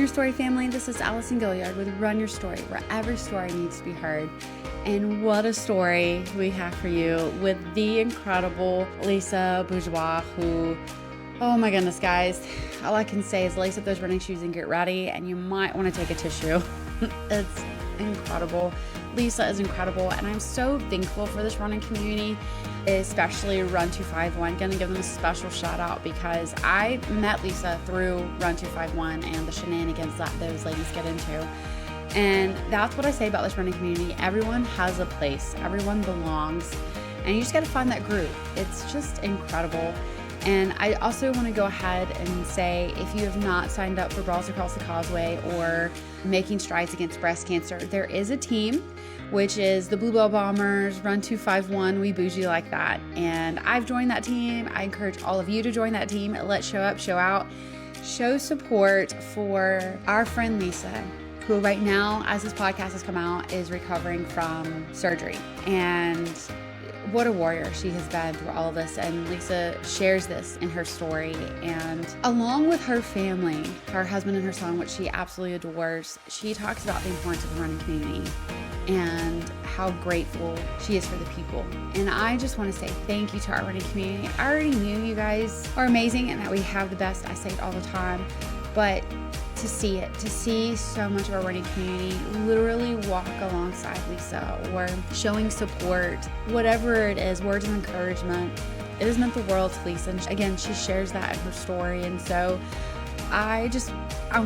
Your Story family, this is Allison Gilliard with Run Your Story, where every story needs to be heard. And what a story we have for you with the incredible Lisa Bourgeois, who, oh my goodness, guys, all I can say is lace up those running shoes and get ready, and you might want to take a tissue. It's incredible. Lisa is incredible, and I'm so thankful for this running community, especially Run 251. Gonna give them a special shout out because I met Lisa through Run 251 and the shenanigans that those ladies get into. And that's what I say about this running community. Everyone has a place, everyone belongs, and you just gotta find that group. It's just incredible. And I also want to go ahead and say, if you have not signed up for Brawls Across the Causeway or Making Strides Against Breast Cancer, there is a team, which is the Bluebell Bombers, Run 251, We Bougie Like That. And I've joined that team. I encourage all of you to join that team. Let's show up, show out, show support for our friend Lisa, who right now, as this podcast has come out, is recovering from surgery. And what a warrior she has been through all of this, and Lisa shares this in her story. And along with her family, her husband and her son, which she absolutely adores, she talks about the importance of the running community and how grateful she is for the people. And I just want to say thank you to our running community. I already knew you guys are amazing and that we have the best. I say it all the time, but to see so much of our running community literally walk alongside Lisa or showing support, whatever it is, words of encouragement, it has meant the world to Lisa. And again, she shares that in her story. And so I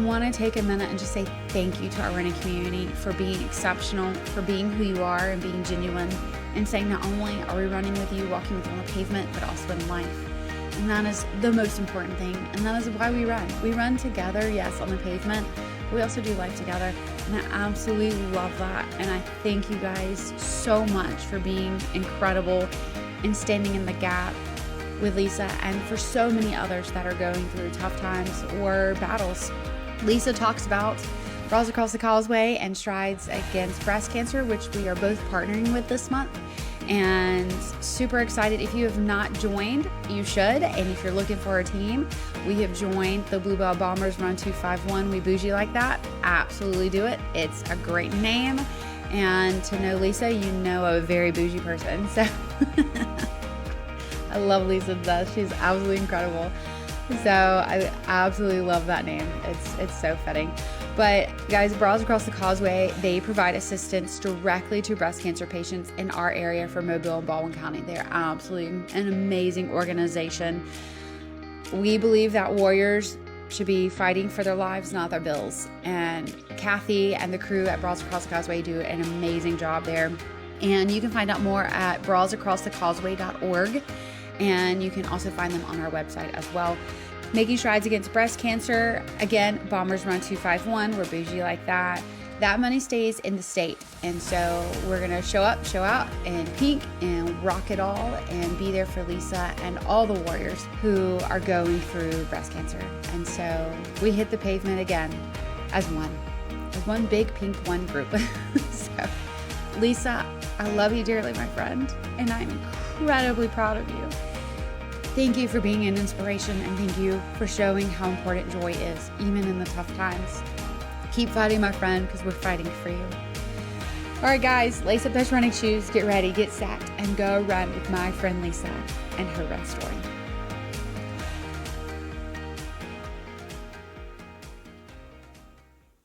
want to take a minute and just say thank you to our running community for being exceptional, for being who you are and being genuine, and saying not only are we running with you, walking with you on the pavement, but also in life. And that is the most important thing. And that is why we run. We run together, yes, on the pavement. But we also do life together. And I absolutely love that. And I thank you guys so much for being incredible and standing in the gap with Lisa and for so many others that are going through tough times or battles. Lisa talks about Brawls Across the Causeway and Strides Against Breast Cancer, which we are both partnering with this month. And super excited. If you have not joined, you should. And if you're looking for a team, we have joined the Bluebell Bombers, Run 251, We Bougie Like That. Absolutely do it. It's a great name. And to know Lisa, you know a very bougie person. So I love Lisa to death. She's absolutely incredible. So I absolutely love that name. It's so fitting. But guys, Brawls Across the Causeway, they provide assistance directly to breast cancer patients in our area for Mobile and Baldwin County. They're absolutely an amazing organization. We believe that warriors should be fighting for their lives, not their bills. And Kathy and the crew at Brawls Across the Causeway do an amazing job there. And you can find out more at brawlsacrossthecauseway.org. And you can also find them on our website as well. Making Strides Against Breast Cancer, again, Bombers Run 251, we're bougie like that. That money stays in the state. And so we're going to show up, show out in pink and rock it all and be there for Lisa and all the warriors who are going through breast cancer. And so we hit the pavement again as one big pink one group. So Lisa, I love you dearly, my friend, and I'm incredibly proud of you. Thank you for being an inspiration, and thank you for showing how important joy is, even in the tough times. Keep fighting, my friend, because we're fighting for you. All right, guys, lace up those running shoes, get ready, get set, and go run with my friend Lisa and her run story.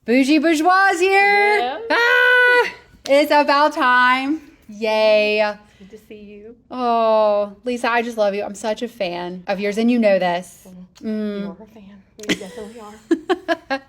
Bougie Bourgeois here! Yeah. Ah! It's about time. Yay. Good to see you. Oh, Lisa, I just love you. I'm such a fan of yours, and you know this. You're a fan. You definitely are.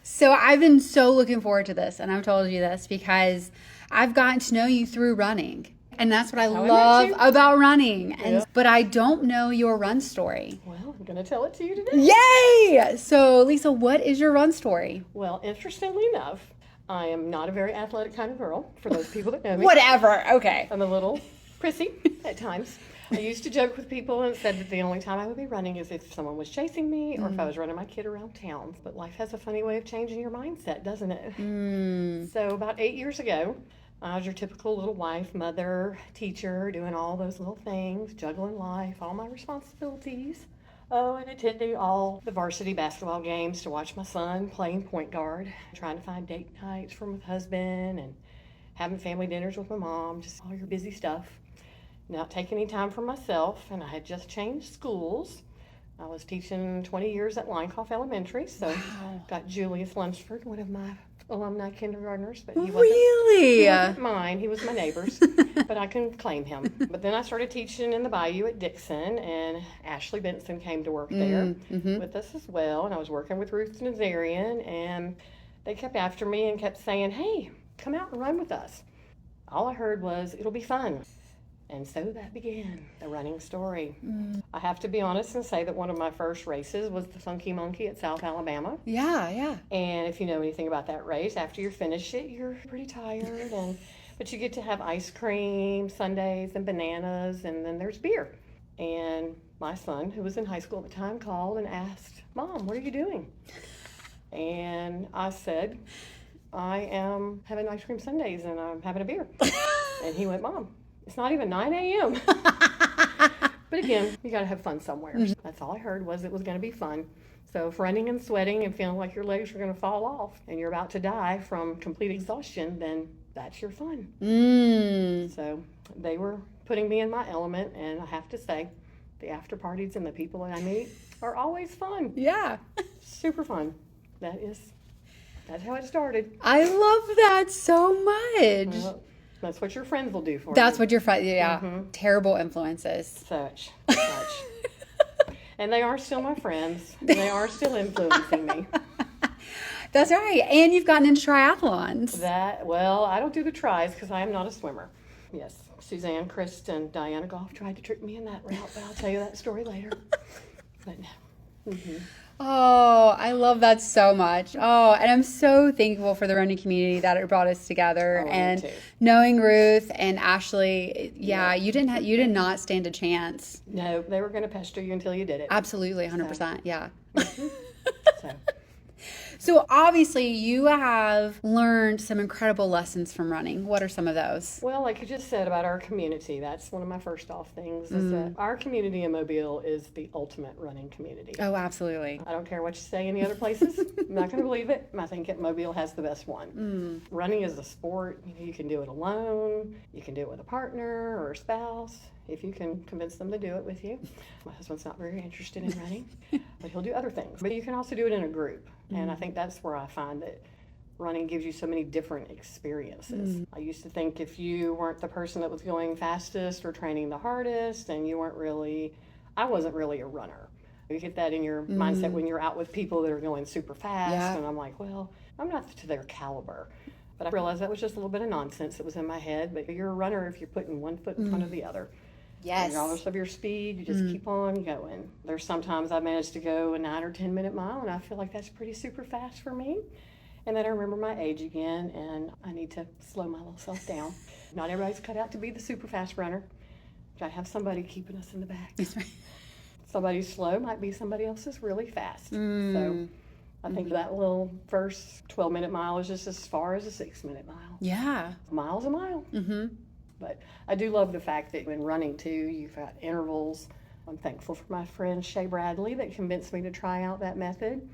So I've been so looking forward to this, and I've told you this because I've gotten to know you through running. And that's what I love about running. And but I don't know your run story. Well, I'm going to tell it to you today. Yay! So, Lisa, what is your run story? Well, interestingly enough, I am not a very athletic kind of girl, for those people that know me. Whatever. Okay. I'm a little prissy at times. I used to joke with people and said that the only time I would be running is if someone was chasing me or if I was running my kid around town. But life has a funny way of changing your mindset, doesn't it? So about 8 years ago, I was your typical little wife, mother, teacher, doing all those little things, juggling life, all my responsibilities. Oh, and attending all the varsity basketball games to watch my son playing point guard, trying to find date nights for my husband, and having family dinners with my mom, just all your busy stuff. Not taking any time for myself, and I had just changed schools. I was teaching 20 years at Linecoff Elementary, so got Julius Lunsford, one of my alumni kindergartners, but he wasn't mine. He was my neighbor's, but I can claim him. But then I started teaching in the Bayou at Dixon, and Ashley Benson came to work there with us as well, and I was working with Ruth Nazarian, and they kept after me and kept saying, hey, come out and run with us. All I heard was, it'll be fun. And so that began the running story. I have to be honest and say that one of my first races was the Funkey Monkey at South Alabama. Yeah. And if you know anything about that race, after you finish it, you're pretty tired. But you get to have ice cream, sundaes, and bananas, and then there's beer. And my son, who was in high school at the time, called and asked, Mom, what are you doing? And I said, I am having ice cream sundaes and I'm having a beer. And he went, Mom, it's not even 9 a.m. But again, you got to have fun somewhere. That's all I heard was it was going to be fun. So if running and sweating and feeling like your legs are going to fall off and you're about to die from complete exhaustion, then that's your fun. So they were putting me in my element, and I have to say, the after parties and the people that I meet are always fun. Yeah. Super fun. That's how it started. I love that so much. Well, that's what your friends will do for you. That's what your friends, terrible influences. Such. And they are still my friends. They are still influencing me. That's right. And you've gotten into triathlons. I don't do the tries because I am not a swimmer. Yes, Suzanne Christ and Diana Goff tried to trick me in that route, but I'll tell you that story later. But Oh, I love that so much. Oh, and I'm so thankful for the running community that it brought us together. And knowing Ruth and Ashley, you did not stand a chance. No, they were going to pester you until you did it. Absolutely, 100%. Yeah. So obviously you have learned some incredible lessons from running. What are some of those? Well, like you just said about our community, that's one of my first off things, is that our community in Mobile is the ultimate running community. Oh, absolutely. I don't care what you say in the other places. I'm not going to believe it. I think Mobile has the best one. Running is a sport. You can do it alone. You can do it with a partner or a spouse, if you can convince them to do it with you. My husband's not very interested in running, but he'll do other things. But you can also do it in a group. And I think that's where I find that running gives you so many different experiences. I used to think if you weren't the person that was going fastest or training the hardest, and I wasn't really a runner. You get that in your mindset when you're out with people that are going super fast, and I'm like, well, I'm not to their caliber. But I realized that was just a little bit of nonsense that was in my head. But you're a runner if you're putting one foot in front of the other. Yes. Regardless of your speed, you just keep on going. There's sometimes I managed to go a 9 or 10 minute mile, and I feel like that's pretty super fast for me. And then I remember my age again, and I need to slow my little self down. Not everybody's cut out to be the super fast runner. Got to have somebody keeping us in the back. That's right. Somebody slow might be somebody else's really fast. So I think that little first 12-minute mile is just as far as a 6-minute mile. Yeah. A mile's a mile. But I do love the fact that when running too, you've got intervals. I'm thankful for my friend Shay Bradley that convinced me to try out that method.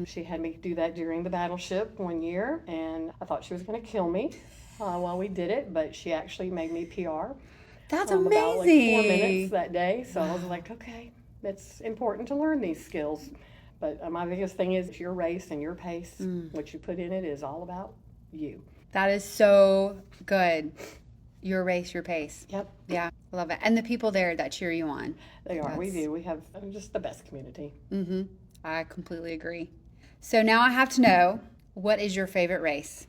She had me do that during the Battleship one year, and I thought she was going to kill me while we did it, but she actually made me PR. That's amazing. About like 4 minutes that day, so I was like, okay, it's important to learn these skills. But my biggest thing is your race and your pace. What you put in it is all about you. That is so good. Your race, your pace. Yep. Yeah, I love it. And the people there that cheer you on. They are. We do. We have just the best community. I completely agree. So now I have to know, what is your favorite race?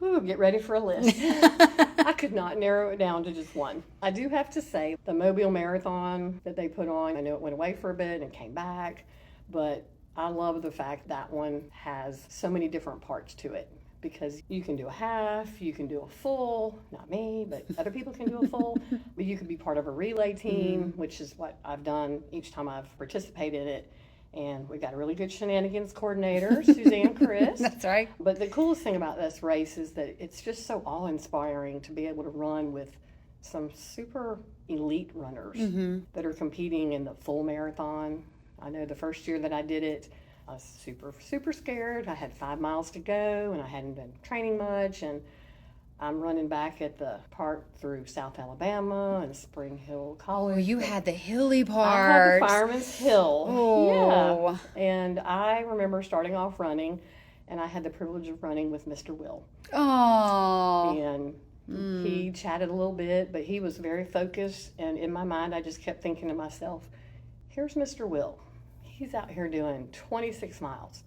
Ooh, get ready for a list. I could not narrow it down to just one. I do have to say, the Mobile Marathon that they put on, I know it went away for a bit and came back, but I love the fact that one has so many different parts to it. Because you can do a half, you can do a full, not me, but other people can do a full, but you could be part of a relay team, which is what I've done each time I've participated in it. And we've got a really good shenanigans coordinator, Suzanne Chris. That's right. But the coolest thing about this race is that it's just so awe-inspiring to be able to run with some super elite runners that are competing in the full marathon. I know the first year that I did it, I was super, super scared. I had 5 miles to go, and I hadn't been training much, and I'm running back at the part through South Alabama and Spring Hill College. Oh, you had the hilly part. I had the Fireman's Hill. Oh. Yeah. And I remember starting off running, and I had the privilege of running with Mr. Will. Oh. And he chatted a little bit, but he was very focused, and in my mind, I just kept thinking to myself, here's Mr. Will. He's out here doing 26 miles.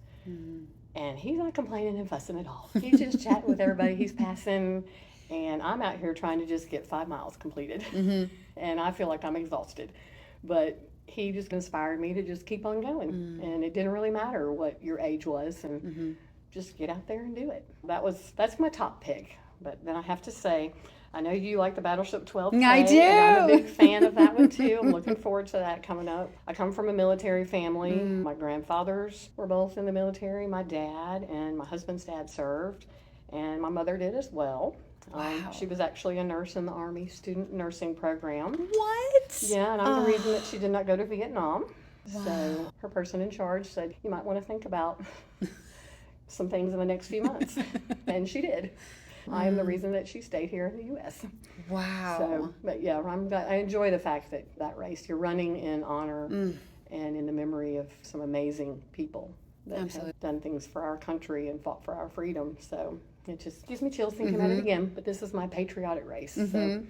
And he's not complaining and fussing at all. He's just chatting with everybody he's passing, and I'm out here trying to just get 5 miles completed. And I feel like I'm exhausted. But he just inspired me to just keep on going. And it didn't really matter what your age was, and just get out there and do it. That's my top pick. But then I have to say, I know you like the Battleship 12K. I do. And I'm a big fan of that one too. I'm looking forward to that coming up. I come from a military family. My grandfathers were both in the military. My dad and my husband's dad served, and my mother did as well. Wow. She was actually a nurse in the Army student nursing program. What? Yeah, and I'm the reason that she did not go to Vietnam. Wow. So her person in charge said, you might want to think about some things in the next few months. And she did. I am the reason that she stayed here in the U.S. Wow. So, but yeah, I enjoy the fact that race, you're running in honor and in the memory of some amazing people that have done things for our country and fought for our freedom. So it just gives me chills thinking about it again. But this is my patriotic race. So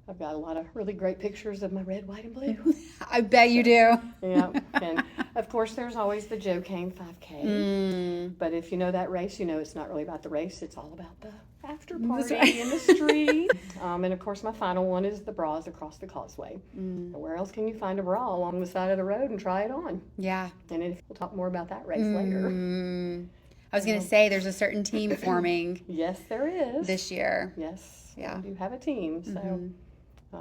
I've got a lot of really great pictures of my red, white, and blue. I bet you do. Yeah. And of course, there's always the Cain 5K. But if you know that race, you know it's not really about the race. It's all about the after party in the street. And of course, my final one is the bras across the causeway. Where else can you find a bra along the side of the road and try it on? Yeah. And we'll talk more about that race later. I was going to say there's a certain team forming. Yes, there is. This year. Yes. Yeah. I do have a team. So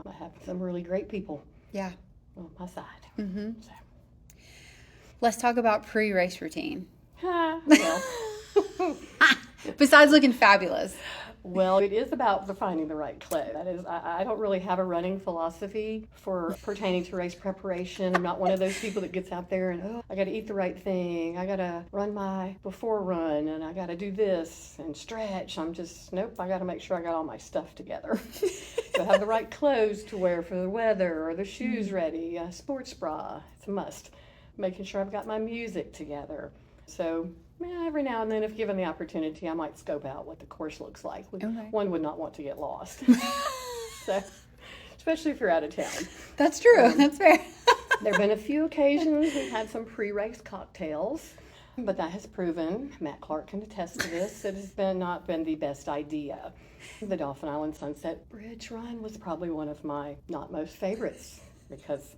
I have some really great people. Yeah. On my side. So. Let's talk about pre-race routine. Well. Besides looking fabulous. Well, it is about finding the right clothes. That is, I don't really have a running philosophy for pertaining to race preparation. I'm not one of those people that gets out there and, I got to eat the right thing. I got to run my before run, and I got to do this and stretch. I'm just, nope, I got to make sure I got all my stuff together. So have the right clothes to wear for the weather, or the shoes ready, a sports bra, it's a must. Making sure I've got my music together. So every now and then, if given the opportunity, I might scope out what the course looks like. One would not want to get lost. So, especially if you're out of town. That's true. That's fair. There have been a few occasions we've had some pre-race cocktails, but that has proven, Matt Clark can attest to this, it has not been the best idea. The Dauphin Island Sunset Bridge run was probably one of my not most favorites because,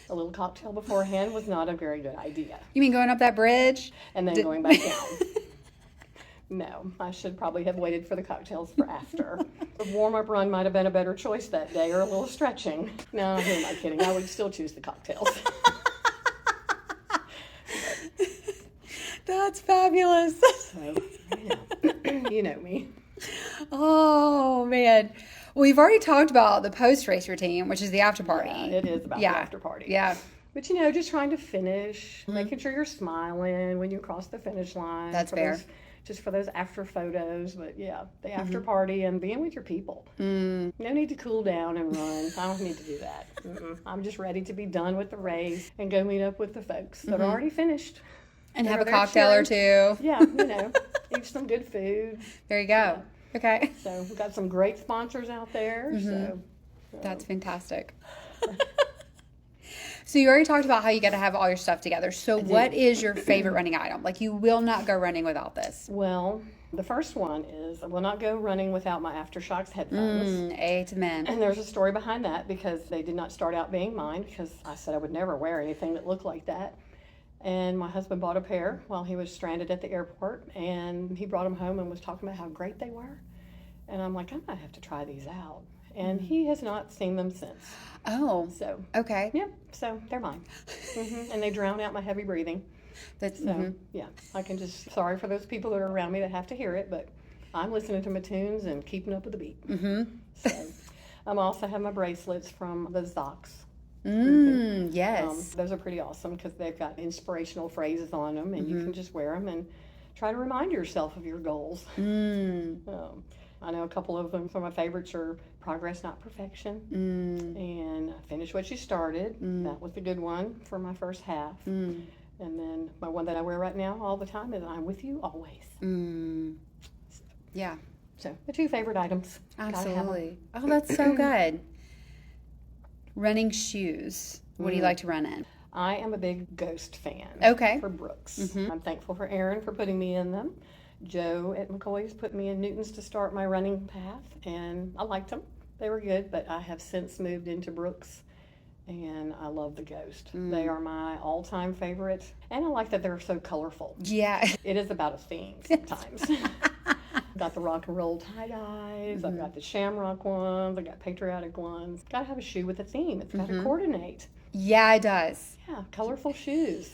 a little cocktail beforehand was not a very good idea. You mean going up that bridge? And then going back down. No, I should probably have waited for the cocktails for after. A warm-up run might have been a better choice that day, or a little stretching. No, who am I kidding? I would still choose the cocktails. That's fabulous. So, you know me. Oh, man. Well, we've already talked about the post-race routine, which is the after party. Yeah, it is about the after party. Yeah. But, just trying to finish, making sure you're smiling when you cross the finish line. That's fair. Just for those after photos. But, the after party and being with your people. No need to cool down and run. I don't need to do that. I'm just ready to be done with the race and go meet up with the folks that are already finished. And have a cocktail or two. Yeah, eat some good food. There you go. Yeah. Okay. So we've got some great sponsors out there. So that's fantastic. So you already talked about how you got to have all your stuff together. So what is your favorite running item? Like, you will not go running without this. Well, the first one is I will not go running without my Aftershocks headphones. A to the men. And there's a story behind that because they did not start out being mine because I said I would never wear anything that looked like that. And my husband bought a pair while he was stranded at the airport, and he brought them home and was talking about how great they were. And I'm like, I might have to try these out. And he has not seen them since. Oh. So. Okay. Yeah, so they're mine. And they drown out my heavy breathing. That's So, I can just, sorry for those people that are around me that have to hear it, but I'm listening to my tunes and keeping up with the beat. So, I also have my bracelets from the Zox Yes. Those are pretty awesome because they've got inspirational phrases on them, and you can just wear them and try to remind yourself of your goals. I know a couple of them. Some of my favorites are Progress, Not Perfection, and Finish What You Started. That was a good one for my first half. And then my one that I wear right now all the time is I'm With You Always. Yeah. So the two favorite items. Absolutely. Oh, that's so good. Running shoes. What do you like to run in? I am a big Ghost fan. Okay. For Brooks. I'm thankful for Aaron for putting me in them. Joe at McCoy's put me in Newton's to start my running path, and I liked them. They were good, but I have since moved into Brooks, and I love the Ghost. They are my all-time favorite, and I like that they're so colorful. Yeah. It is about a theme sometimes. I've got the rock and roll tie-dyes, I've got the shamrock ones, I've got patriotic ones. Got to have a shoe with a theme. It's got to coordinate. Yeah, it does. Yeah, colorful shoes.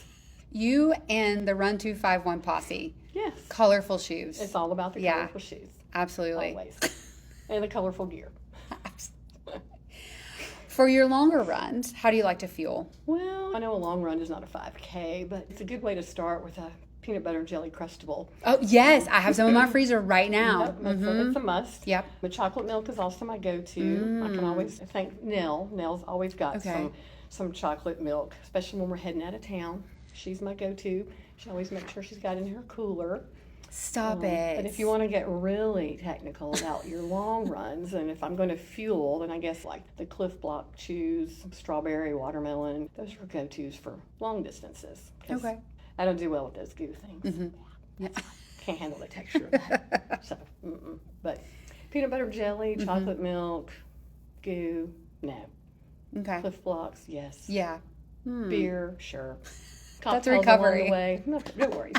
You and the Run 251 posse. Yes. Colorful shoes. It's all about the colorful shoes. Absolutely. Always. And the colorful gear. For your longer runs, how do you like to fuel? Well, I know a long run is not a 5K, but it's a good way to start with a peanut butter and jelly Crustable. Oh, yes. I have some in my freezer right now. Yep, it's a must. Yep. The chocolate milk is also my go-to. I can always thank Nell. Nell's always got some chocolate milk, especially when we're heading out of town. She's my go-to. She always makes sure she's got it in her cooler. Stop it. But if you want to get really technical about your long runs, and if I'm going to fuel, then I guess like the Cliff Block chews, strawberry, watermelon, those are go-tos for long distances. Okay. I don't do well with those goo things. Yeah. Can't handle the texture of that. So, but peanut butter jelly, chocolate milk, goo, no. Okay. Cliff Blocks, yes. Yeah. Beer, sure. That's Cocktails recovery. along the way. No worries.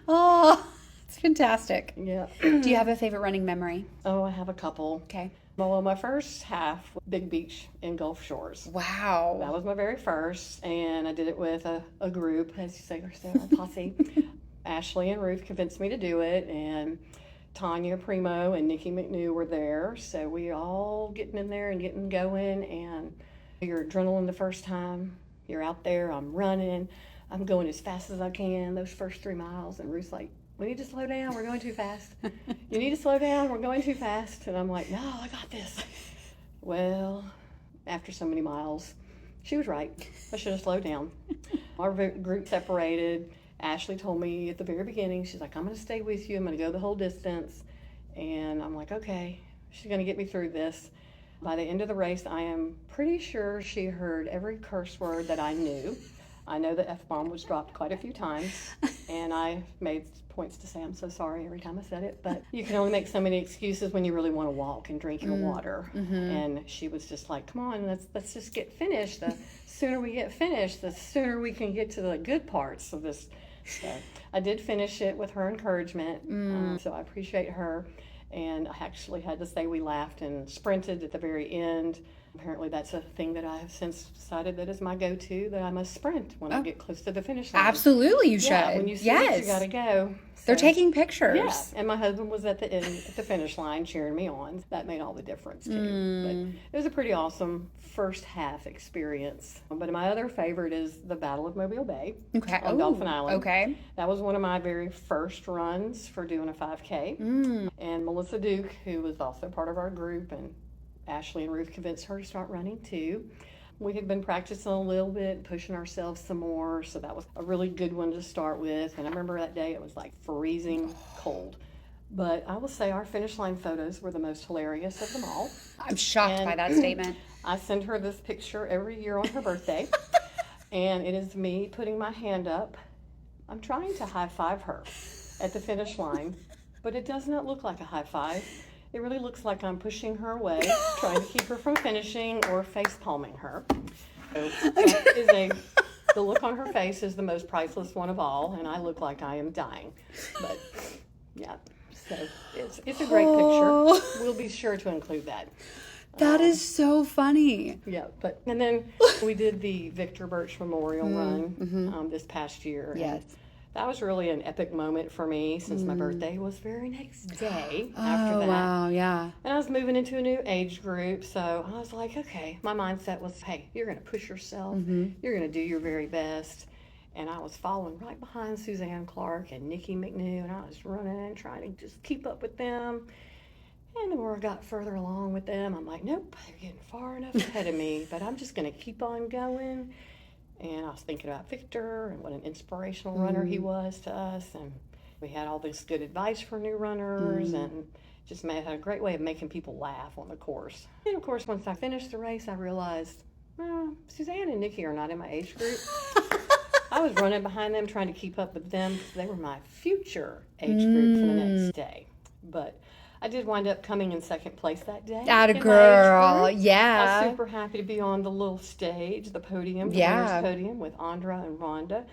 Oh, it's fantastic. Yeah. Do you have a favorite running memory? Oh, I have a couple. Okay. Well, my first half, Big Beach in Gulf Shores. Wow. That was my very first, and I did it with a group, as you say, a posse. Ashley and Ruth convinced me to do it, and Tanya Primo and Nikki McNew were there, so we all getting in there and getting going, and your adrenaline the first time. You're out there, I'm running, I'm going as fast as I can those first 3 miles, and Ruth's like, we need to slow down, we're going too fast. You need to slow down, we're going too fast. And I'm like, no, I got this. Well, after so many miles, she was right. I should have slowed down. Our group separated. Ashley told me at the very beginning, she's like, I'm going to stay with you, I'm going to go the whole distance. And I'm like, okay, she's going to get me through this. By the end of the race, I am pretty sure she heard every curse word that I knew. I know the F-bomb was dropped quite a few times, and I made points to say I'm so sorry every time I said it, but you can only make so many excuses when you really want to walk and drink your water. And she was just like, come on, let's just get finished. The sooner we get finished, the sooner we can get to the good parts of this. So I did finish it with her encouragement, so I appreciate her. And I actually had to say we laughed and sprinted at the very end. Apparently that's a thing that I have since decided that is my go-to, that I must sprint when I get close to the finish line. Absolutely, you should. Yeah, when you see it, you got to go. They're taking pictures. Yeah, and my husband was at the end, at the finish line cheering me on. That made all the difference, too. But it was a pretty awesome first half experience. But my other favorite is the Battle of Mobile Bay on Dolphin Island. Okay. That was one of my very first runs for doing a 5K. And Melissa Duke, who was also part of our group, and Ashley and Ruth convinced her to start running too. We had been practicing a little bit, pushing ourselves some more, so that was a really good one to start with. And I remember that day it was like freezing cold. But I will say our finish line photos were the most hilarious of them all. I'm shocked by that statement. I send her this picture every year on her birthday, and it is me putting my hand up. I'm trying to high five her at the finish line, but it does not look like a high five. It really looks like I'm pushing her away, trying to keep her from finishing or face palming her. So that is the look on her face is the most priceless one of all, and I look like I am dying. But yeah, so it's a great picture. We'll be sure to include that. That is so funny. Yeah, and then we did the Victor Birch Memorial Run this past year. Yes. that was really an epic moment for me since my birthday was very next day Oh, after that. wow, yeah. And I was moving into a new age group, so I was like, okay, my mindset was, hey, you're going to push yourself. You're going to do your very best. And I was following right behind Suzanne Clark and Nikki McNew, and I was running and trying to just keep up with them. And the more I got further along with them, I'm like, nope, they're getting far enough ahead of me, but I'm just going to keep on going. And I was thinking about Victor and what an inspirational runner he was to us. And we had all this good advice for new runners and just had a great way of making people laugh on the course. And of course, once I finished the race, I realized, Suzanne and Nikki are not in my age group. I was running behind them trying to keep up with them because they were my future age group for the next day. But I did wind up coming in second place that day. Atta girl, I yeah. was super happy to be on the little stage, the podium, the winner's podium with Andra and Rhonda.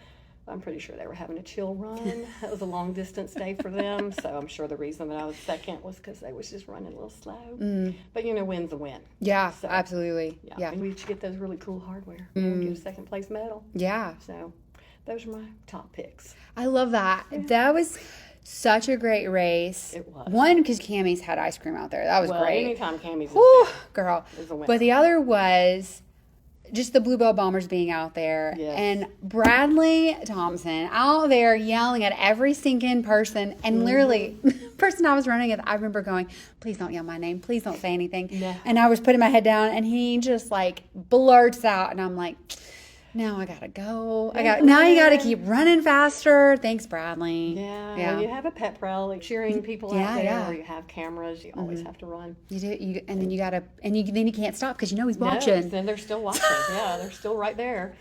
I'm pretty sure they were having a chill run. It was a long distance day for them, so I'm sure the reason that I was second was because they was just running a little slow. But win's a win. Yeah, so, absolutely. Yeah. And we each get those really cool hardware. Get a second place medal. Yeah. So those are my top picks. I love that. Yeah. That was such a great race. It was. One, because Cammie's had ice cream out there. That was great. Anytime Cammie's girl. is a win. But the other was just the Bluebell Bombers being out there. Yes. And Bradley Thompson out there yelling at every stinking person. And literally, the person I was running with, I remember going, please don't yell my name. Please don't say anything. Yeah. And I was putting my head down, and he just blurts out. And I'm like, now I gotta go. Now you gotta keep running faster. Thanks, Bradley. Yeah. When you have a pep rally, cheering people out there, or you have cameras, you always have to run. You do, and then you gotta, and then you can't stop because he's watching. Then they're still watching. Yeah, they're still right there.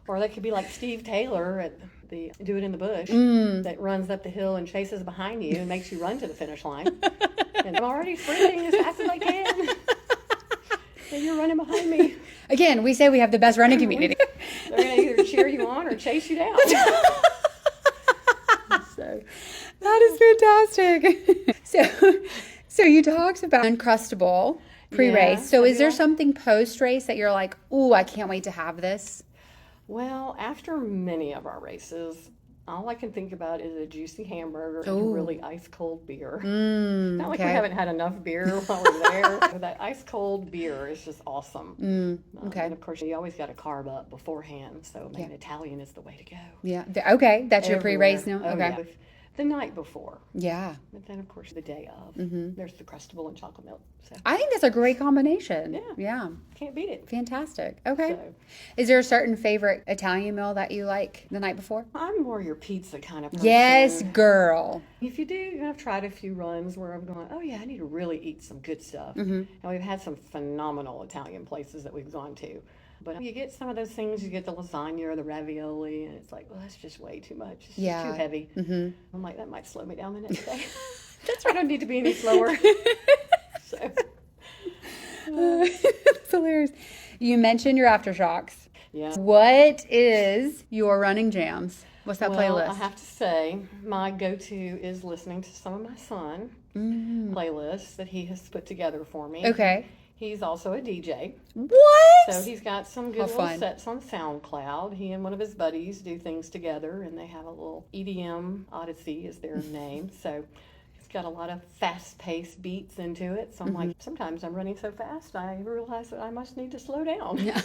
Or they could be like Steve Taylor at the Do It in the Bush that runs up the hill and chases behind you and makes you run to the finish line. And I'm already sprinting as fast as I can. And you're running behind me. Again, we say we have the best running community. They're going to either cheer you on or chase you down. So that is fantastic. So you talked about Uncrustable pre-race. So is there something post-race that you're like, ooh, I can't wait to have this? Well, after many of our races, all I can think about is a juicy hamburger and a really ice-cold beer. Not like we haven't had enough beer while we're there. But that ice-cold beer is just awesome. And, of course, you always got to carb up beforehand. So, Italian is the way to go. Yeah. Okay. That's your pre-race now? Oh, okay. Yeah. The night before. Yeah. But then, of course, the day of. There's the Crustable and chocolate milk. So. I think that's a great combination. Yeah. Can't beat it. Fantastic. Okay. So. Is there a certain favorite Italian meal that you like the night before? I'm more your pizza kind of person. Yes, girl. If you do, I've tried a few runs where I'm going, oh, yeah, I need to really eat some good stuff. And we've had some phenomenal Italian places that we've gone to. But you get some of those things, you get the lasagna or the ravioli, and it's like, well, that's just way too much. It's just too heavy. I'm like, that might slow me down the next day. That's right. I don't need to be any slower. So. That's hilarious. You mentioned your aftershocks. Yeah. What is your running jams? What's that playlist? I have to say, my go-to is listening to some of my son playlists that he has put together for me. Okay. He's also a DJ. What? So he's got some good little sets on SoundCloud. He and one of his buddies do things together, and they have a little EDM Odyssey is their name. So it's got a lot of fast-paced beats into it. So I'm like, sometimes I'm running so fast, I realize that I must need to slow down. Yeah.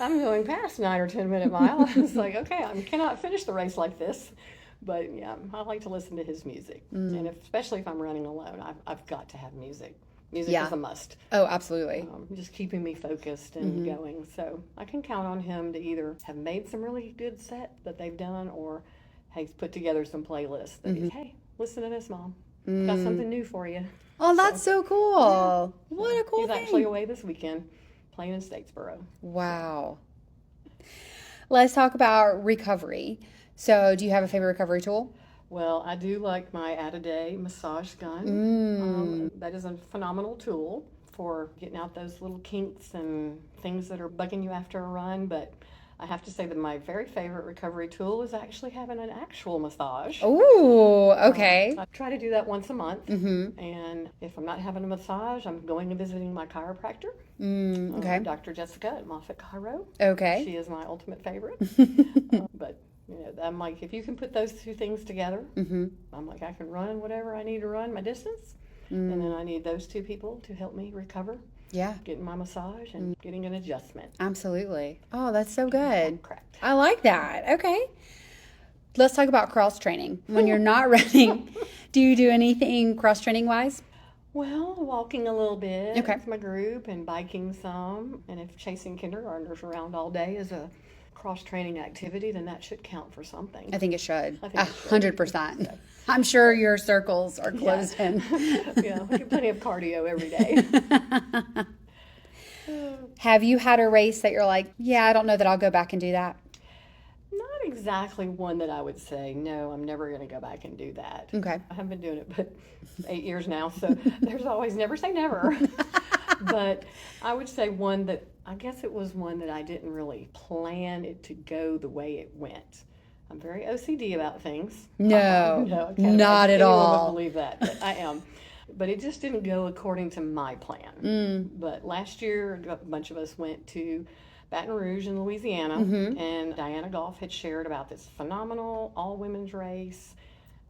I'm going past 9 or 10 minute mile. It's like, okay, I cannot finish the race like this. But yeah, I like to listen to his music. And especially if I'm running alone, I've got to have music. Music is a must. Oh, absolutely. Just keeping me focused and going. So I can count on him to either have made some really good set that they've done, or he's put together some playlists that he's, hey, listen to this, Mom. Got something new for you. Oh, that's so cool. Yeah. What a cool thing. He's actually away this weekend playing in Statesboro. Wow. Let's talk about recovery. So do you have a favorite recovery tool? Well, I do like my Add-A-Day massage gun. That is a phenomenal tool for getting out those little kinks and things that are bugging you after a run. But I have to say that my very favorite recovery tool is actually having an actual massage. Ooh, okay. I try to do that once a month. And if I'm not having a massage, I'm going and visiting my chiropractor. Okay. Dr. Jessica at Moffitt Chiro. Okay. She is my ultimate favorite. But I'm like, if you can put those two things together, I'm like, I can run whatever I need to run, my distance, and then I need those two people to help me recover. Yeah. Getting my massage and getting an adjustment. Absolutely. Oh, that's so good. Correct. I like that. Okay. Let's talk about cross training. When you're not running, do you do anything cross training wise? Well, walking a little bit Okay. with my group and biking some. And if chasing kindergartners around all day is a cross-training activity, then that should count for something. I think it should. I think it should. 100%. I'm sure your circles are closed in. Yeah, we get plenty of cardio every day. Have you had a race that you're like, yeah, I don't know that I'll go back and do that? Not exactly one that I would say, no, I'm never going to go back and do that. Okay. I haven't been doing it but 8 years now, so there's always never say never. But I would say one that, I guess it was one that I didn't really plan it to go the way it went. I'm very OCD about things. No, I can't not at imagine anyone all. would believe that, but I am. But it just didn't go according to my plan. But last year, a bunch of us went to Baton Rouge in Louisiana, and Diana Goff had shared about this phenomenal all-women's race.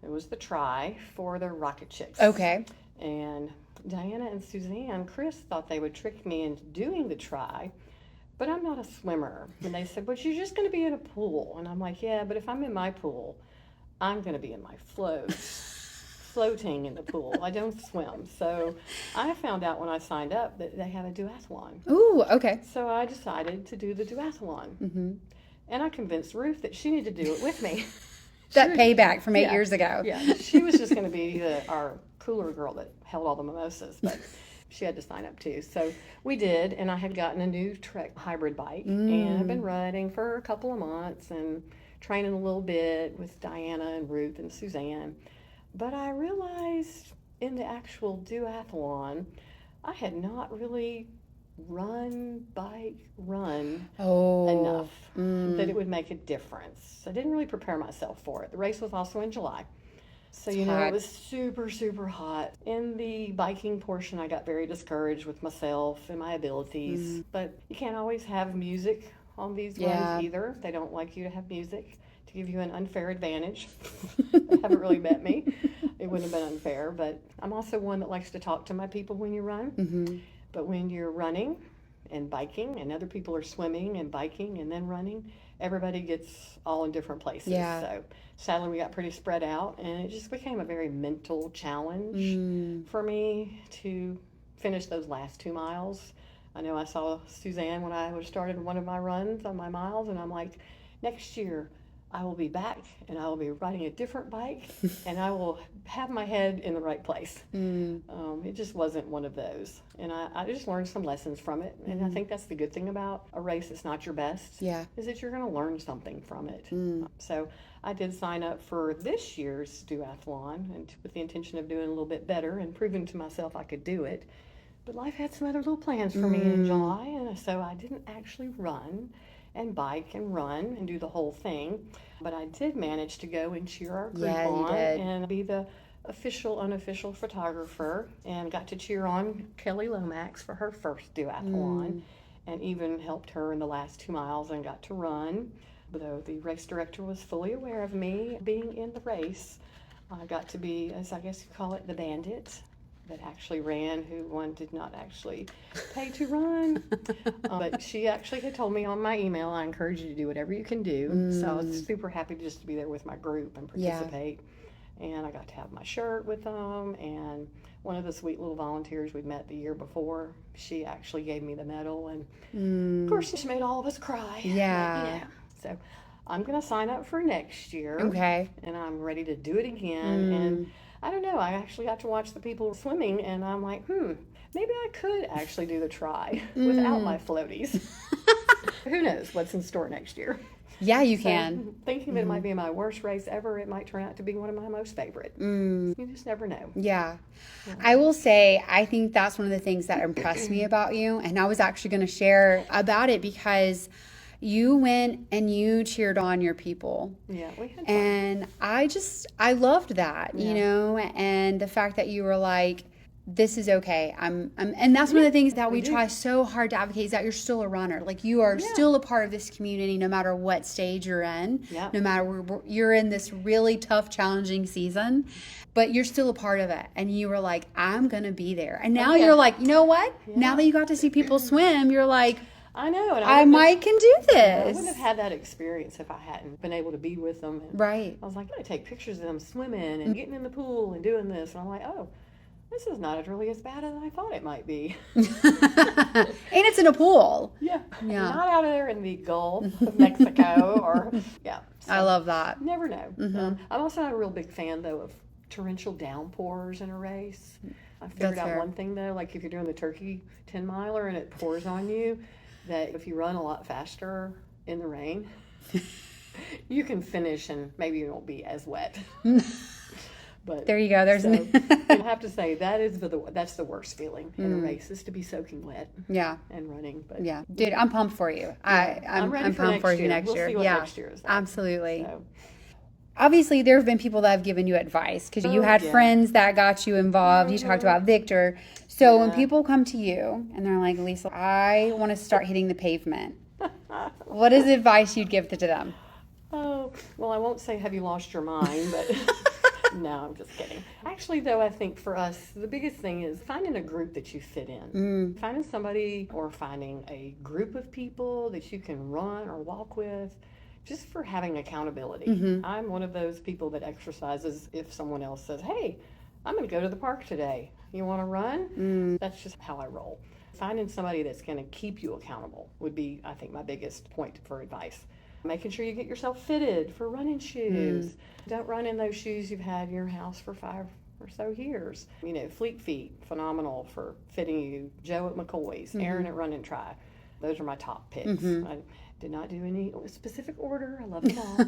It was the try for the Rocket Chicks. Okay. And Diana and Suzanne, Chris, thought they would trick me into doing the try, but I'm not a swimmer. And they said, but you're just going to be in a pool. And I'm like, yeah, but if I'm in my pool, I'm going to be in my floating in the pool. I don't swim. So I found out when I signed up that they have a duathlon. Ooh, okay. So I decided to do the duathlon. And I convinced Ruth that she needed to do it with me. That payback from 8 years ago. Yeah, she was just going to be our cooler girl that held all the mimosas, but she had to sign up too. So we did, and I had gotten a new Trek hybrid bike, and I've been riding for a couple of months and training a little bit with Diana and Ruth and Suzanne. But I realized in the actual duathlon, I had not really run enough that it would make a difference. I didn't really prepare myself for it. The race was also in July. So, it was super, super hot. In the biking portion, I got very discouraged with myself and my abilities. But you can't always have music on these runs either. They don't like you to have music to give you an unfair advantage. They haven't really met me. It wouldn't have been unfair. But I'm also one that likes to talk to my people when you run. But when you're running and biking and other people are swimming and biking and then running, everybody gets all in different places. Yeah. So sadly, we got pretty spread out, and it just became a very mental challenge for me to finish those last 2 miles. I know I saw Suzanne when I started one of my runs on my miles, and I'm like, next year I will be back and I will be riding a different bike and I will have my head in the right place. It just wasn't one of those. And I just learned some lessons from it. And I think that's the good thing about a race that's not your best, is that you're going to learn something from it. So I did sign up for this year's duathlon and with the intention of doing a little bit better and proving to myself I could do it. But life had some other little plans for me in July, and so I didn't actually run and bike and run and do the whole thing. But I did manage to go and cheer our group on and be the official, unofficial photographer, and got to cheer on Kelly Lomax for her first duathlon and even helped her in the last 2 miles and got to run. Though the race director was fully aware of me being in the race, I got to be, as I guess you call it, the bandit that actually ran, who one did not actually pay to run. But she actually had told me on my email, I encourage you to do whatever you can do. So I was super happy just to be there with my group and participate. And I got to have my shirt with them. And one of the sweet little volunteers we'd met the year before, she actually gave me the medal. And of course, she made all of us cry. Yeah. So I'm going to sign up for next year. Okay. And I'm ready to do it again. And I don't know, I actually got to watch the people swimming, and I'm like, maybe I could actually do the try without my floaties. Who knows what's in store next year. Yeah, you can. Thinking that it might be my worst race ever, it might turn out to be one of my most favorite. You just never know. Yeah. I will say, I think that's one of the things that impressed me about you, and I was actually going to share about it because you went and you cheered on your people. Yeah, we had fun. And I loved that, and the fact that you were like, this is okay. And that's one of the things that we try so hard to advocate is that you're still a runner. Like you are still a part of this community, no matter what stage you're in, no matter where you're in this really tough, challenging season, but you're still a part of it. And you were like, I'm going to be there. And now you're like, you know what? Now that you got to see people swim, you're like, I know. And I might can do this. I wouldn't have had that experience if I hadn't been able to be with them. And right. I was like, I take pictures of them swimming and getting in the pool and doing this. And I'm like, oh, this is not really as bad as I thought it might be. And it's in a pool. Yeah. Not out there in the Gulf of Mexico or, So I love that. Never know. I'm also not a real big fan, though, of torrential downpours in a race. I figured out one thing, though, like if you're doing the Turkey 10-miler and it pours on you, that if you run a lot faster in the rain, you can finish and maybe you won't be as wet. But there you go. There's I have to say that's the worst feeling in a race is to be soaking wet. And running. But dude, I'm pumped for you. I'm pumped for you next year. We'll see what next year is like. Absolutely. So. Obviously, there have been people that have given you advice because you had friends that got you involved. You talked about Victor. So when people come to you and they're like, Lisa, I want to start hitting the pavement, what is the advice you'd give to them? Oh, well, I won't say have you lost your mind, but no, I'm just kidding. Actually, though, I think for us, the biggest thing is finding a group that you fit in. Finding somebody or finding a group of people that you can run or walk with. Just for having accountability. I'm one of those people that exercises if someone else says, hey, I'm going to go to the park today. You want to run? That's just how I roll. Finding somebody that's going to keep you accountable would be, I think, my biggest point for advice. Making sure you get yourself fitted for running shoes. Don't run in those shoes you've had in your house for 5 or so years. You know, Fleet Feet, phenomenal for fitting you. Joe at McCoy's, Aaron at Run and Try. Those are my top picks. I did not do any specific order. I love them all.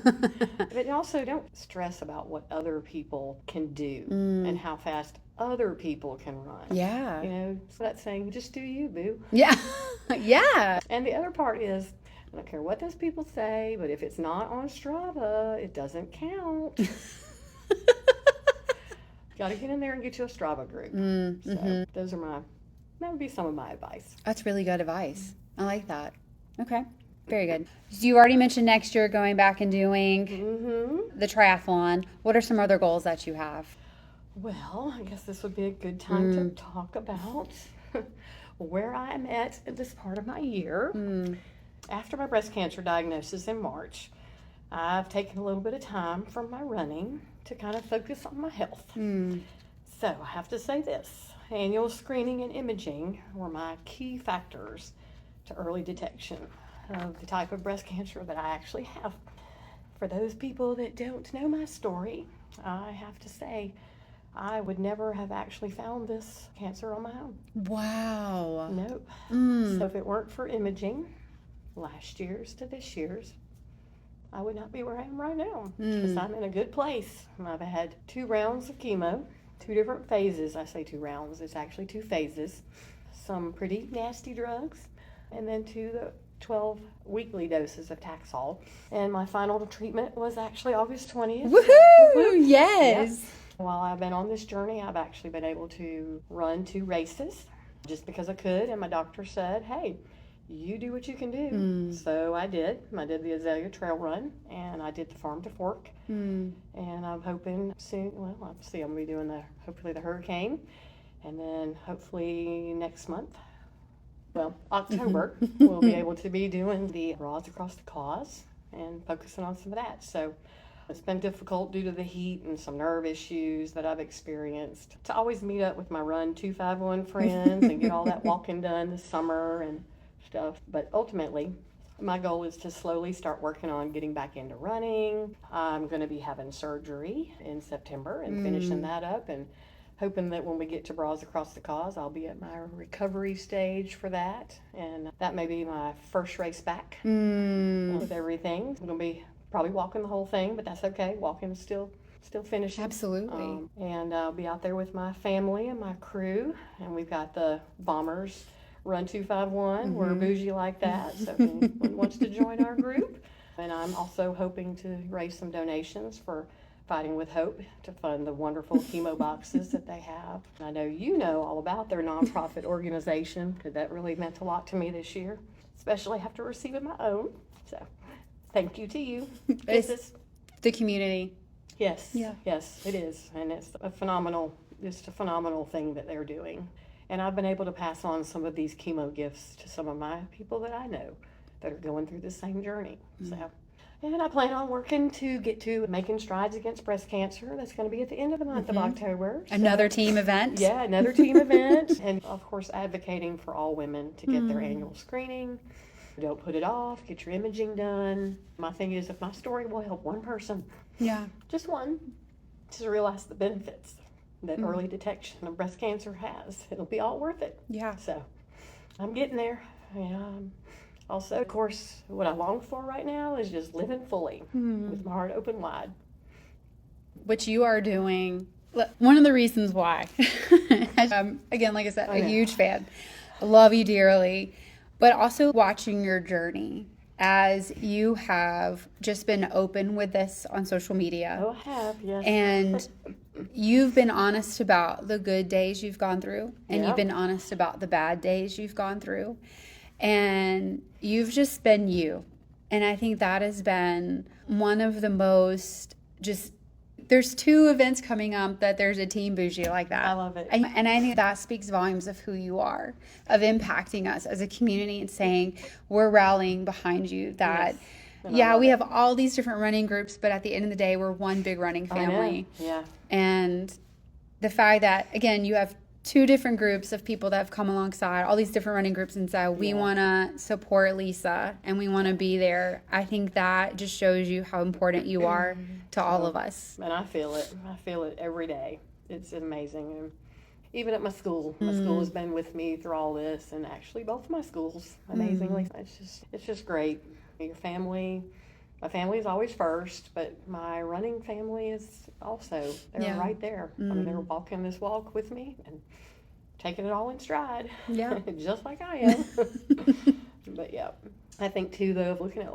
But also don't stress about what other people can do and how fast other people can run. Yeah. You know, so that's saying just do you, boo. Yeah. Yeah. And the other part is, I don't care what those people say, but if it's not on Strava, it doesn't count. Got to get in there and get you a Strava group. So that would be some of my advice. That's really good advice. I like that. Okay. Very good. So you already mentioned next year going back and doing the triathlon. What are some other goals that you have? Well, I guess this would be a good time to talk about where I'm at this part of my year. After my breast cancer diagnosis in March, I've taken a little bit of time from my running to kind of focus on my health. So I have to say this. Annual screening and imaging were my key factors to early detection of the type of breast cancer that I actually have. For those people that don't know my story, I have to say I would never have actually found this cancer on my own. Wow. Nope. So if it weren't for imaging, last year's to this year's, I would not be where I am right now because I'm in a good place. I've had 2 rounds of chemo, 2 different phases. I say 2 rounds, it's actually 2 phases. Some pretty nasty drugs, and then 12 weekly doses of Taxol. And my final treatment was actually August 20th. Woohoo! Yes! Yep. While I've been on this journey, I've actually been able to run 2 races just because I could, and my doctor said, hey, you do what you can do. So I did. I did the Azalea Trail Run, and I did the Farm to Fork. And I'm hoping soon, I'm going to be doing hopefully the Hurricane, and then hopefully next month, October, we'll be able to be doing the Rods Across the Cause and focusing on some of that. So it's been difficult due to the heat and some nerve issues that I've experienced to always meet up with my Run 251 friends and get all that walking done this summer and stuff. But ultimately, my goal is to slowly start working on getting back into running. I'm going to be having surgery in September and finishing that up, and hoping that when we get to Bras Across the Cause, I'll be at my recovery stage for that. And that may be my first race back with everything. I'm going to be probably walking the whole thing, but that's okay. Walking is still finishing. Absolutely. And I'll be out there with my family and my crew. And we've got the Bombers Run 251. We're bougie like that. So if anyone wants to join our group. And I'm also hoping to raise some donations for Fighting with Hope to fund the wonderful chemo boxes that they have. I know you know all about their nonprofit organization, because that really meant a lot to me this year, especially after receiving my own. So thank you to you. It's the community. Yes. Yeah. Yes, it is. And it's a phenomenal thing that they're doing. And I've been able to pass on some of these chemo gifts to some of my people that I know that are going through the same journey. So, and I plan on working to get to making strides against breast cancer. That's going to be at the end of the month of October. So, Another team event. Yeah, another team event. And of course, advocating for all women to get their annual screening. Don't put it off. Get your imaging done. My thing is, if my story will help one person, just one, to realize the benefits that early detection of breast cancer has, it'll be all worth it. Yeah. So I'm getting there. Also, of course, what I long for right now is just living fully with my heart open wide. Which you are doing. One of the reasons why, again, like I said, a huge fan. I love you dearly, but also watching your journey as you have just been open with this on social media. Oh, I have, yes. And you've been honest about the good days you've gone through, and you've been honest about the bad days you've gone through. And you've just been you. And I think that has been one of the most there's 2 events coming up that there's a Team Bougie like that. I love it. And I think that speaks volumes of who you are, of impacting us as a community and saying, we're rallying behind you. That, we have all these different running groups, but at the end of the day, we're one big running family. Yeah. And the fact that, again, you have 2 different groups of people that have come alongside, all these different running groups, and said, we want to support Lisa and we want to be there. I think that just shows you how important you are to all of us. And I feel it. I feel it every day. It's amazing. And even at my school has been with me through all this, and actually both my schools, amazingly. It's just great. Your family, my family is always first, but my running family is also, they're right there. I mean, they're walking this walk with me and taking it all in stride. Yeah. Just like I am. But I think too, though, looking at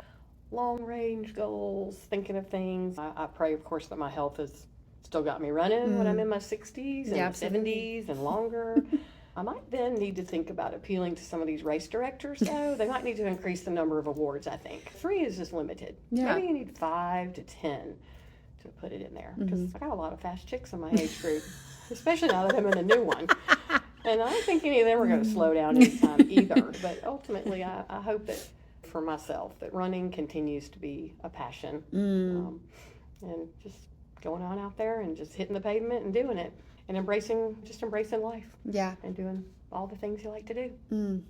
long range goals, thinking of things, I pray, of course, that my health has still got me running when I'm in my 60s and 70s and longer. I might then need to think about appealing to some of these race directors, though. They might need to increase the number of awards, I think. 3 is just limited. Yeah. Maybe you need 5 to 10 to put it in there. Because I got a lot of fast chicks in my age group, especially now that I'm in a new one. And I don't think any of them are going to slow down anytime either. But ultimately, I hope that for myself, that running continues to be a passion. And just going on out there and just hitting the pavement and doing it. And embracing life. Yeah. And doing all the things you like to do.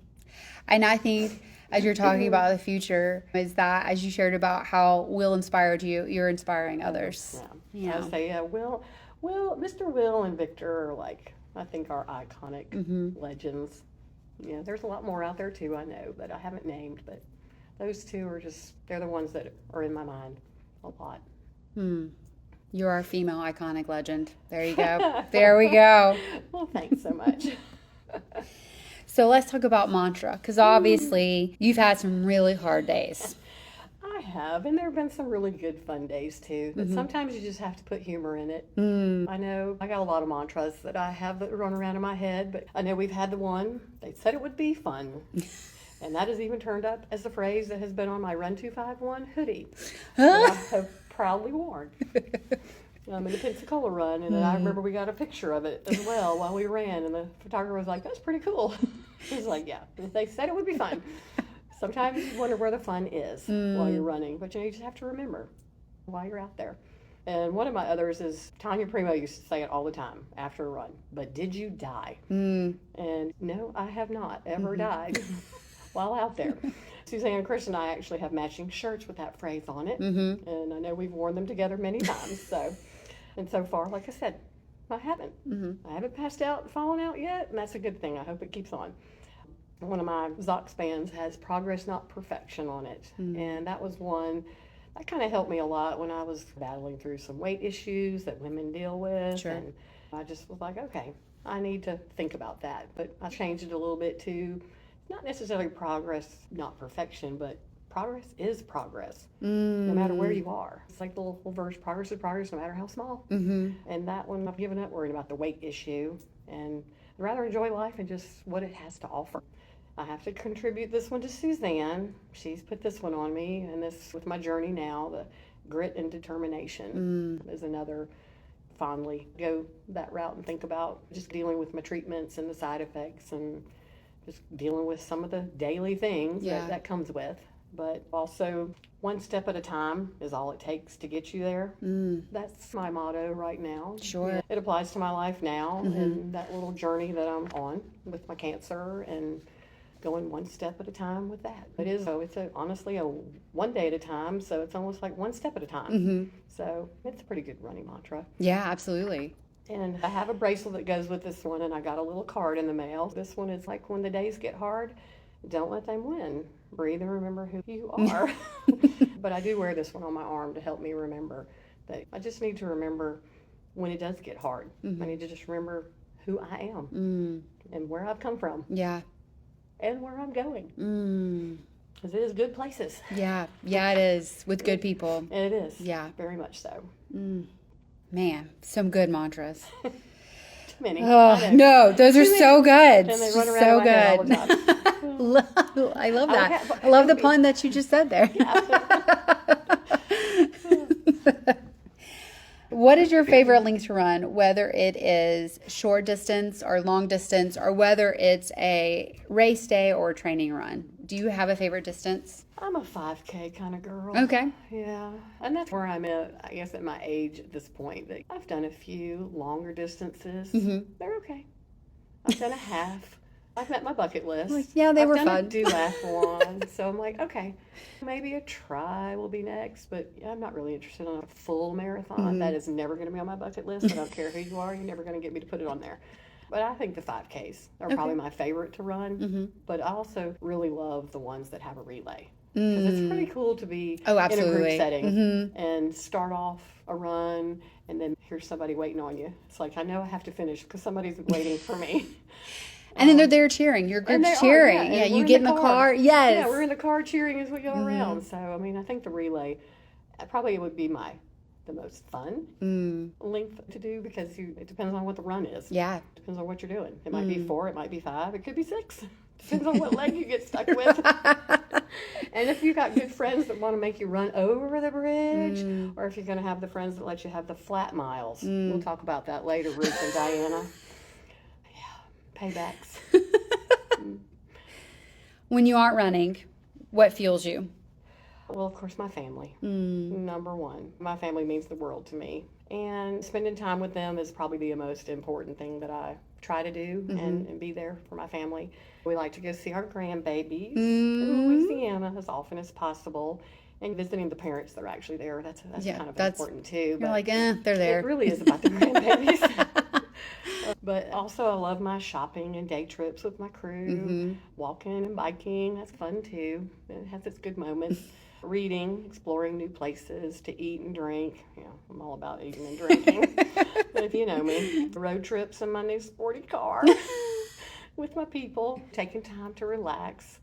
And I think, as you're talking about the future, is that, as you shared about how Will inspired you, you're inspiring others. Yeah. I say, Mr. Will and Victor are like, I think, are iconic legends. Yeah, there's a lot more out there too, I know, that I haven't named, but those 2 are they're the ones that are in my mind a lot. You're our female iconic legend. There you go. There we go. Well, thanks so much. So let's talk about mantra, because obviously you've had some really hard days. I have, and there have been some really good fun days too. But sometimes you just have to put humor in it. I know I got a lot of mantras that I have that run around in my head, but I know we've had the one, they said it would be fun. And that has even turned up as a phrase that has been on my Run 251 hoodie that I have proudly worn. In the Pensacola run, and I remember we got a picture of it as well while we ran, and the photographer was like, "That's pretty cool." He was like, "Yeah, they said it would be fun." Sometimes you wonder where the fun is while you're running, but you just have to remember while you're out there. And one of my others is, Tanya Primo used to say it all the time after a run, but did you die? And no, I have not ever died while out there. Suzanne, Chris, and I actually have matching shirts with that phrase on it, and I know we've worn them together many times. And so far, like I said, I haven't. I haven't passed out and fallen out yet, and that's a good thing. I hope it keeps on. One of my Zox bands has Progress Not Perfection on it, and that was one that kind of helped me a lot when I was battling through some weight issues that women deal with. Sure. And I just was like, okay, I need to think about that. But I changed it a little bit to not necessarily progress, not perfection, but progress is progress, no matter where you are. It's like the little verse, progress is progress, no matter how small. And that one, I've given up worrying about the weight issue and I'd rather enjoy life and just what it has to offer. I have to contribute this one to Suzanne. She's put this one on me, and this with my journey now, the grit and determination is another. Fondly go that route and think about just dealing with my treatments and the side effects and just dealing with some of the daily things that comes with. But also, one step at a time is all it takes to get you there. That's my motto right now. Sure. It applies to my life now and that little journey that I'm on with my cancer and going one step at a time with that. It is, honestly a one day at a time, so it's almost like one step at a time. So it's a pretty good running mantra. Yeah, absolutely. And I have a bracelet that goes with this one, and I got a little card in the mail. This one is like, when the days get hard, don't let them win. Breathe and remember who you are. But I do wear this one on my arm to help me remember that I just need to remember when it does get hard. I need to just remember who I am and where I've come from. Yeah. And where I'm going. Because it is good places. Yeah, it is, with good people. It is. Yeah. Very much so. Man, some good mantras. Too many. Oh, no, those are so good. And they run around so in my head all good. the time. I love that. I love the pun that you just said there. What is your favorite length to run, whether it is short distance or long distance, or whether it's a race day or a training run? Do you have a favorite distance? I'm a 5K kind of girl. Okay. Yeah. And that's where I'm at, I guess, at my age at this point. I've done a few longer distances. They're okay. I've done a half. I've met my bucket list. Yeah, they were fun. I've done a duathlon. So I'm like, okay, maybe a try will be next. But I'm not really interested in a full marathon. That is never going to be on my bucket list. I don't care who you are. You're never going to get me to put it on there. But I think the 5Ks are probably my favorite to run. But I also really love the ones that have a relay. Because it's pretty cool to be in a group setting and start off a run and then here's somebody waiting on you. It's like, I know I have to finish because somebody's waiting for me. And then they're there cheering. Your group's cheering. Yeah, you get in the car. Yes. Yeah, we're in the car cheering as we go around. So, I mean, I think the relay probably would be the most fun length to do because it depends on what the run is. Yeah. Depends on what you're doing. It might be 4, it might be 5, it could be 6. Depends on what leg you get stuck with. And if you've got good friends that want to make you run over the bridge, or if you're going to have the friends that let you have the flat miles. We'll talk about that later, Ruth and Diana. Paybacks. When you aren't running, what fuels you? Well, of course, my family. Number one. My family means the world to me. And spending time with them is probably the most important thing that I try to do and be there for my family. We like to go see our grandbabies in Louisiana as often as possible. And visiting the parents that are actually there, that's kind of important too. You're like, they're there. It really is about the grandbabies. But also I love my shopping and day trips with my crew, walking and biking, that's fun too. It has its good moments. Reading, exploring new places to eat and drink. Yeah, I'm all about eating and drinking. But if you know me, road trips in my new sporty car with my people, taking time to relax,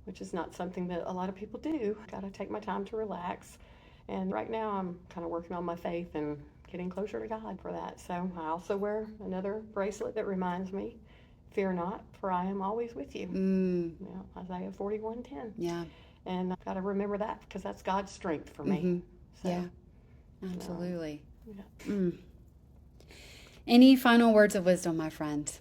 which is not something that a lot of people do. Got to take my time to relax. And right now I'm kind of working on my faith and getting closer to God for that. So I also wear another bracelet that reminds me, fear not, for I am always with you. Isaiah 41:10. Yeah. And I've got to remember that because that's God's strength for me. So, yeah, absolutely. Yeah. Any final words of wisdom, my friend?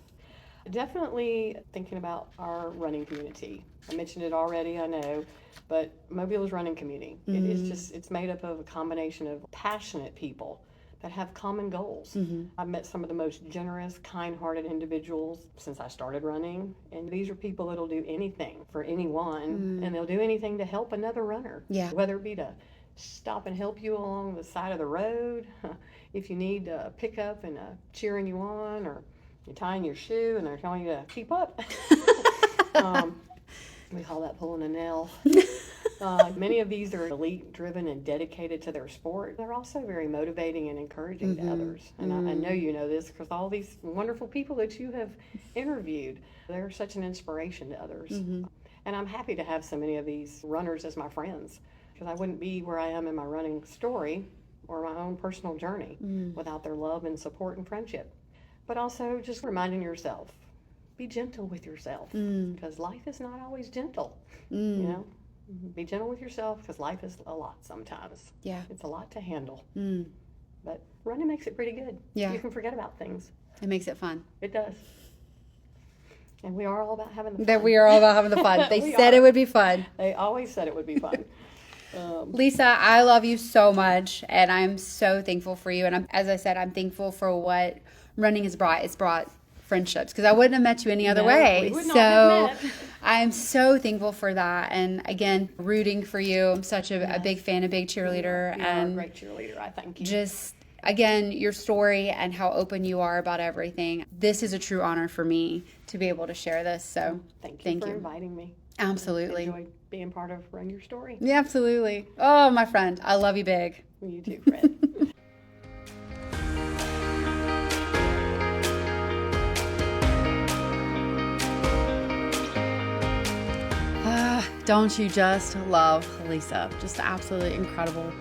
Definitely thinking about our running community. I mentioned it already, I know, but Mobile's running community. It's made up of a combination of passionate people that have common goals. I've met some of the most generous, kind-hearted individuals since I started running, and these are people that'll do anything for anyone, and they'll do anything to help another runner. Yeah. Whether it be to stop and help you along the side of the road, if you need a pickup and cheering you on, or you're tying your shoe and they're telling you to keep up. We call that pulling a nail. Many of these are elite driven and dedicated to their sport. They're also very motivating and encouraging to others. And I know you know this because all these wonderful people that you have interviewed, they're such an inspiration to others. And I'm happy to have so many of these runners as my friends, because I wouldn't be where I am in my running story or my own personal journey without their love and support and friendship. But also just reminding yourself, be gentle with yourself, because life is not always gentle. You know, be gentle with yourself, because life is a lot sometimes. Yeah. It's a lot to handle. But running makes it pretty good. Yeah. You can forget about things. It makes it fun. It does. And we are all about having the fun. That we are all about having the fun. They said it would be fun. They always said it would be fun. Lisa, I love you so much, and I'm so thankful for you. And as I said, I'm thankful for what running has brought. It's brought friendships, because I wouldn't have met you any other way. We would not have met. I'm so thankful for that. And again, rooting for you. I'm such a big fan, a big cheerleader. You and are a great cheerleader. I thank you. Just, again, your story and how open you are about everything. This is a true honor for me to be able to share this. So thank you for inviting me. Absolutely. I enjoyed being part of Run Your Story. Yeah, absolutely. Oh, my friend, I love you big. You too, Fred. Don't you just love Lisa? Just absolutely incredible.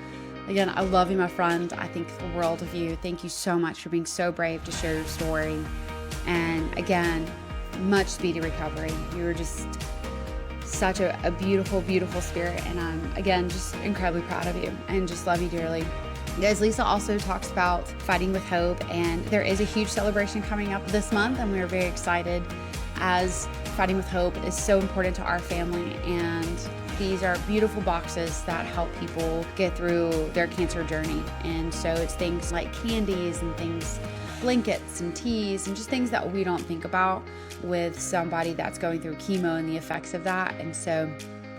Again, I love you, my friend. I think the world of you. Thank you so much for being so brave to share your story. And again, much speedy recovery. You were just such a beautiful, beautiful spirit. And I'm, again, just incredibly proud of you and just love you dearly. As Lisa also talks about fighting with hope, and there is a huge celebration coming up this month, and we are very excited, as Fighting with Hope is so important to our family, and these are beautiful boxes that help people get through their cancer journey. And so it's things like candies and things, blankets and teas, and just things that we don't think about with somebody that's going through chemo and the effects of that. And so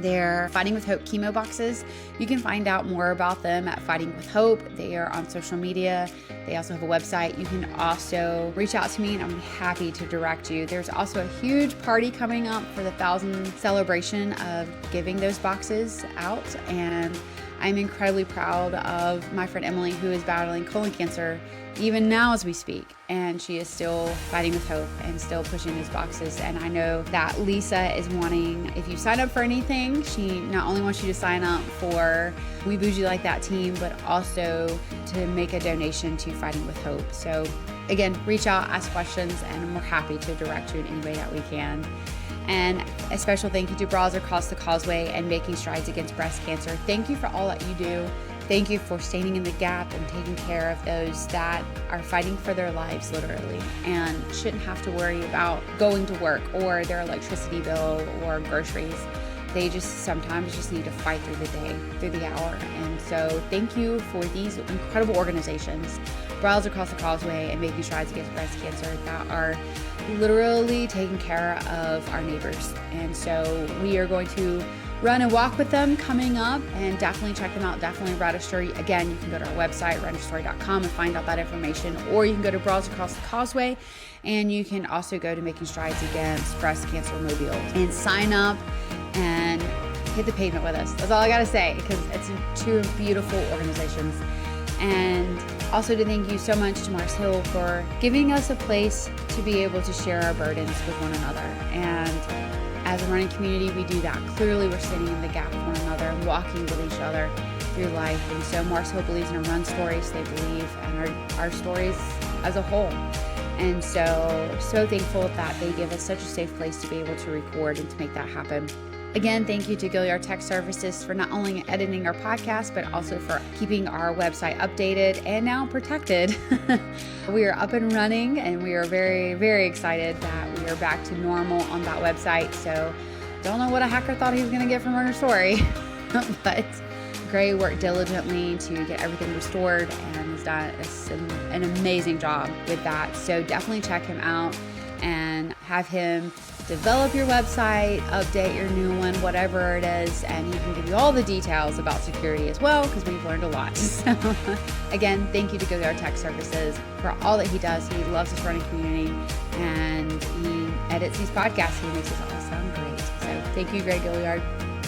they're Fighting with Hope chemo boxes. You can find out more about them at Fighting with Hope. They are on social media. They also have a website. You can also reach out to me, and I'm happy to direct you. There's also a huge party coming up for the 1,000 celebration of giving those boxes out. And I'm incredibly proud of my friend Emily, who is battling colon cancer even now as we speak, and she is still fighting with hope and still pushing these boxes. And I know that Lisa is wanting, if you sign up for anything, she not only wants you to sign up for We Bougie Like That team, but also to make a donation to Fighting with Hope. So again, reach out, ask questions, and we're happy to direct you in any way that we can. And a special thank you to Bras Across the Causeway and Making Strides Against Breast Cancer. Thank you for all that you do. Thank you for standing in the gap and taking care of those that are fighting for their lives, literally, and shouldn't have to worry about going to work or their electricity bill or groceries. They just sometimes just need to fight through the day, through the hour. And so thank you for these incredible organizations, Bras Across the Causeway and Making Strides Against Breast Cancer, that are literally taking care of our neighbors. And so we are going to run and walk with them coming up, and definitely check them out. Definitely register. Again, you can go to our website, runyourstory.com, and find out that information, or you can go to Bras Across the Causeway, and you can also go to Making Strides Against Breast Cancer Mobile and sign up and hit the pavement with us. That's all I gotta say, because it's two beautiful organizations. And also to thank you so much to Mars Hill for giving us a place to be able to share our burdens with one another. And as a running community, we do that. Clearly, we're standing in the gap with one another and walking with each other through life. And so Mars Hill believes in our run stories. They believe in our stories as a whole. And so thankful that they give us such a safe place to be able to record and to make that happen. Again, thank you to Gilliard Tech Services for not only editing our podcast, but also for keeping our website updated and now protected. We are up and running, and we are very, very excited that we are back to normal on that website. So don't know what a hacker thought he was going to get from Runner Story, but Gray worked diligently to get everything restored and has done an amazing job with that. So definitely check him out and have him develop your website, update your new one, whatever it is, and he can give you all the details about security as well, because we've learned a lot. So again, thank you to Gilliard Tech Services for all that he does. He loves this running community, and he edits these podcasts. He makes us all sound great. So thank you, Greg Gilliard.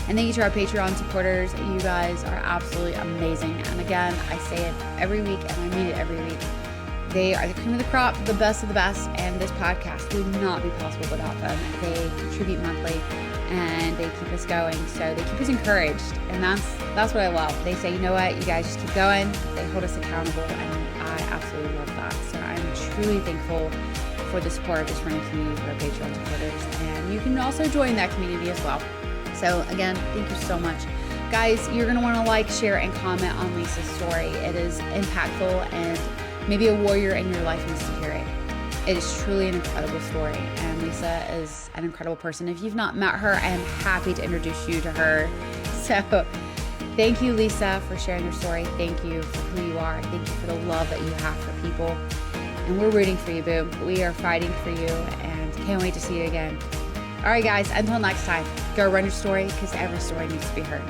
And thank you to our Patreon supporters. You guys are absolutely amazing. And again, I say it every week, and I mean it every week. They are the cream of the crop, the best of the best, and this podcast would not be possible without them. They contribute monthly, and they keep us going. So they keep us encouraged, and that's what I love. They say, you know what, you guys just keep going. They hold us accountable, and I absolutely love that. So I'm truly thankful for the support of this running community, for our Patreon supporters, and you can also join that community as well. So again, thank you so much. Guys, you're going to want to like, share, and comment on Lisa's story. It is impactful, and maybe a warrior in your life needs to hear it. It is truly an incredible story, and Lisa is an incredible person. If you've not met her, I am happy to introduce you to her. So thank you, Lisa, for sharing your story. Thank you for who you are. Thank you for the love that you have for people. And we're rooting for you, boo. We are fighting for you, and can't wait to see you again. All right, guys, until next time, go run your story, because every story needs to be heard.